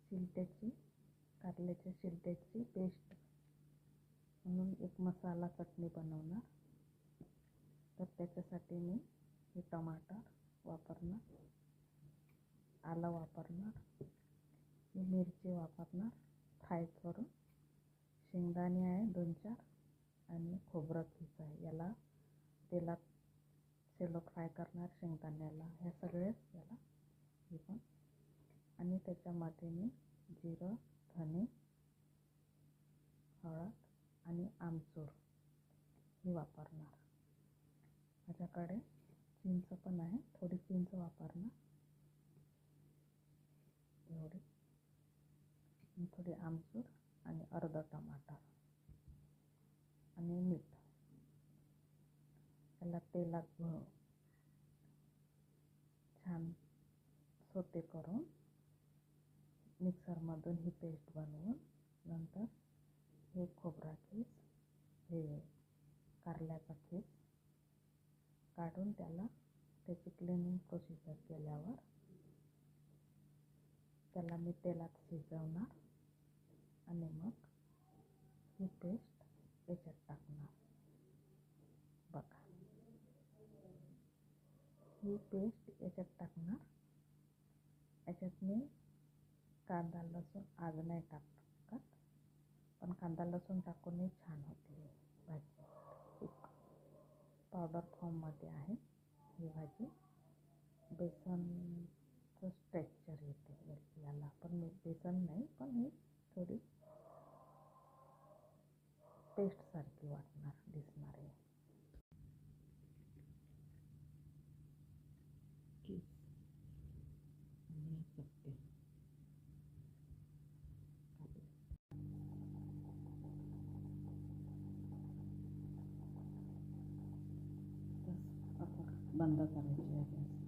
शिलट्याची, कारल्याच्या शिलट्याची पेस्ट म्हणून एक मसाला चटणी बनवणार. तर त्याच्यासाठी मी हे टमाटर वापरणार, आलं वापरणार, ही मिरची वापरणार फ्राय करून, शेंगदाणे आहे 2-4 आणि खोबरं खीस आहे. याला तेलात सेलो फ्राय करणार शेंगदाण्याला, ह्या सगळेच याला हे पण. आणि त्याच्यामध्ये मी जिरं, धने, हळद आणि आमचूर ही वापरणार. माझ्याकडे चिंच पण आहे, थोडी चिंच वापरणार एवढी, थोडी आमचूर आणि अर्धा टमाटर आणि मीठ. त्याला तेलात छान सोते करून मिक्सरमधून ही पेस्ट बनवून, नंतर हे खोबरा खीस, हे कारल्याचा खीस काढून त्याची क्लिनिंग प्रोसिजर केल्यावर त्याला मी तेलात शिजवणार आणि मग ही पेस्ट याच्यात टाकणार. बघा, ही पेस्ट याच्यात टाकणार. याच्यात मी कांदा लसूण आज नाही टाकत, पण कांदा लसूण टाकूनही छान होते भाजी. एक पावडर फॉर्ममध्ये आहे ही भाजी. बेसनचं टेक्स्चर येते याला, पण मी बेसन नाही, पण ही थोडी पेस्टसारखी दिसणार आहे. बंद करायची आहे गॅस.